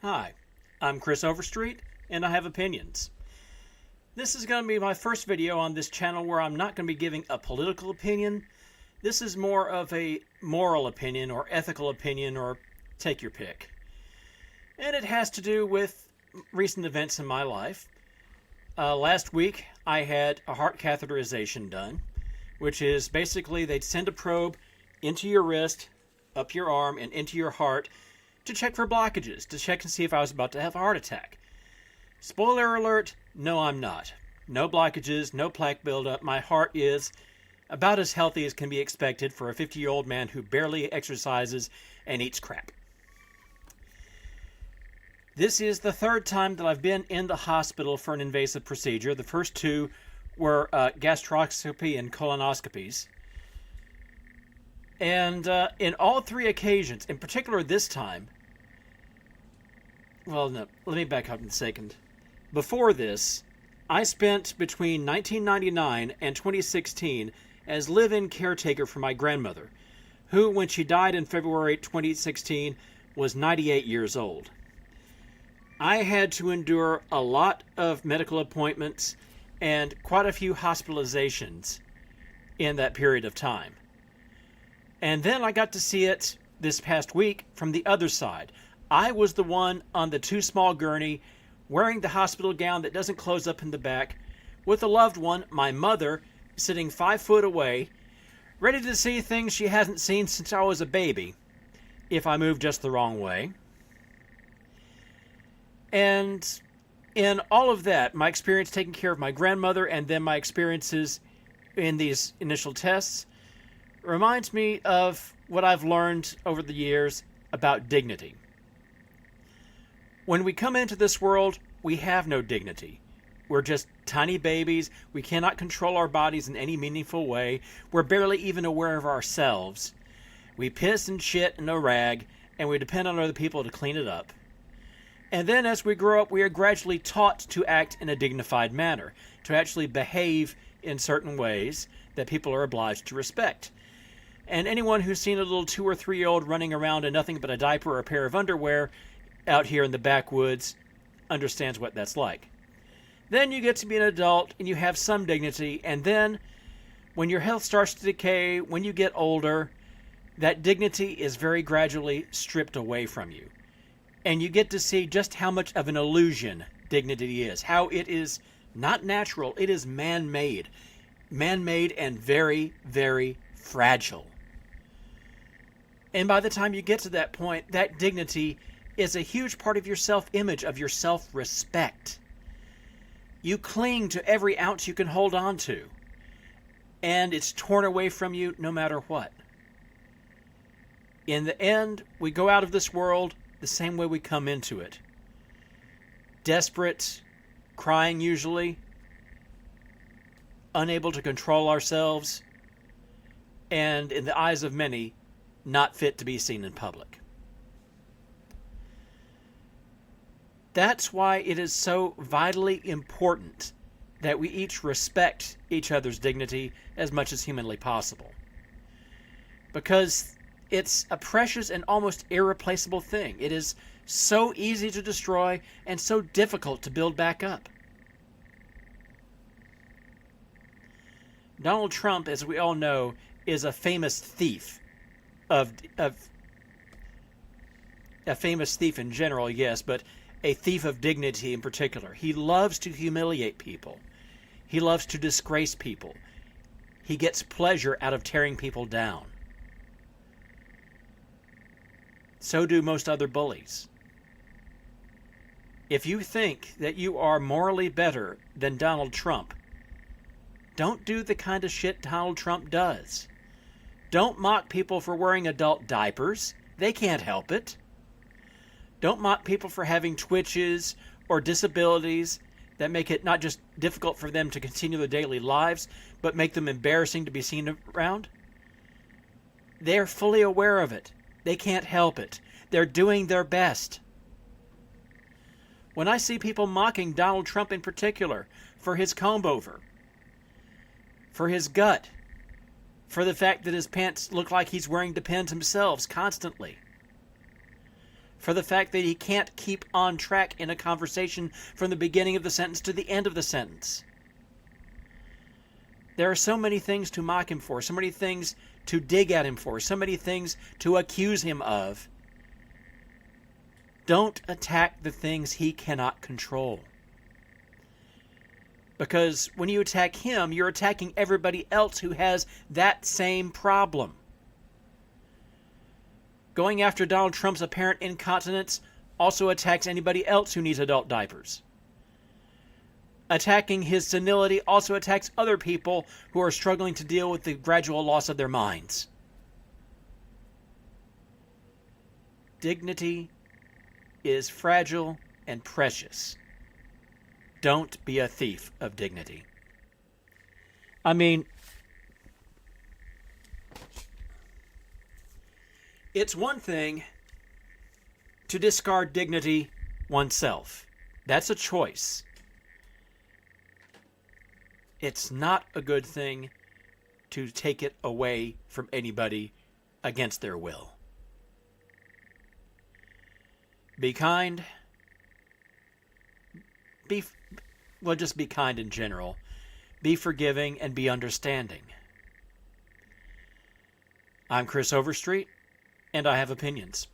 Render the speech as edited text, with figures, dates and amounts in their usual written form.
Hi, I'm Kris Overstreet, and I have opinions. This is going to be my first video on this channel where I'm not going to be giving a political opinion. This is more of a moral opinion or ethical opinion, or take your pick. And it has to do with recent events in my life. Last week, I had a heart catheterization done, which is basically they'd send a probe into your wrist, up your arm, and into your heart to check for blockages, to check and see if I was about to have a heart attack. Spoiler alert, no, I'm not. No blockages, no plaque buildup. My heart is about as healthy as can be expected for a 50-year-old man who barely exercises and eats crap. This is the third time that I've been in the hospital for an invasive procedure. The first two were gastroscopy and colonoscopies. And in all three occasions, in particular this time, well, no, let me back up in a second. Before this, I spent between 1999 and 2016 as live-in caretaker for my grandmother, who, when she died in February 2016, was 98 years old. I had to endure a lot of medical appointments and quite a few hospitalizations in that period of time. And then I got to see it this past week from the other side. I was the one on the too small gurney, wearing the hospital gown that doesn't close up in the back, with a loved one, my mother, sitting 5 foot away, ready to see things she hasn't seen since I was a baby, if I moved just the wrong way. And in all of that, my experience taking care of my grandmother and then my experiences in these initial tests reminds me of what I've learned over the years about dignity. When we come into this world, we have no dignity. We're just tiny babies. We cannot control our bodies in any meaningful way. We're barely even aware of ourselves. We piss and shit in a rag, and we depend on other people to clean it up. And then as we grow up, we are gradually taught to act in a dignified manner, to actually behave in certain ways that people are obliged to respect. And anyone who's seen a little 2 or 3-year-old running around in nothing but a diaper or a pair of underwear out here in the backwoods understands what that's like. Then you get to be an adult and you have some dignity, and then when your health starts to decay, when you get older, that dignity is very gradually stripped away from you. And you get to see just how much of an illusion dignity is, how it is not natural, it is man-made. Man-made and very, very fragile. And by the time you get to that point, that dignity is a huge part of your self-image, of your self-respect. You cling to every ounce you can hold on to, and it's torn away from you no matter what. In the end, we go out of this world the same way we come into it. Desperate, crying usually, unable to control ourselves, and in the eyes of many, not fit to be seen in public. That's why it is so vitally important that we each respect each other's dignity as much as humanly possible. Because it's a precious and almost irreplaceable thing. It is so easy to destroy and so difficult to build back up. Donald Trump, as we all know, is a famous thief of a famous thief in general, yes, but a thief of dignity in particular. He loves to humiliate people. He loves to disgrace people. He gets pleasure out of tearing people down. So do most other bullies. If you think that you are morally better than Donald Trump, don't do the kind of shit Donald Trump does. Don't mock people for wearing adult diapers. They can't help it. Don't mock people for having twitches or disabilities that make it not just difficult for them to continue their daily lives, but make them embarrassing to be seen around. They're fully aware of it. They can't help it. They're doing their best. When I see people mocking Donald Trump in particular for his comb over, for his gut, for the fact that his pants look like he's wearing Depends himself constantly, for the fact that he can't keep on track in a conversation from the beginning of the sentence to the end of the sentence. There are so many things to mock him for, so many things to dig at him for, so many things to accuse him of. Don't attack the things he cannot control. Because when you attack him, you're attacking everybody else who has that same problem. Going after Donald Trump's apparent incontinence also attacks anybody else who needs adult diapers. Attacking his senility also attacks other people who are struggling to deal with the gradual loss of their minds. Dignity is fragile and precious. Don't be a thief of dignity. I mean, it's one thing to discard dignity oneself. That's a choice. It's not a good thing to take it away from anybody against their will. Be kind. Just be kind in general. Be forgiving and be understanding. I'm Kris Overstreet, and I have opinions.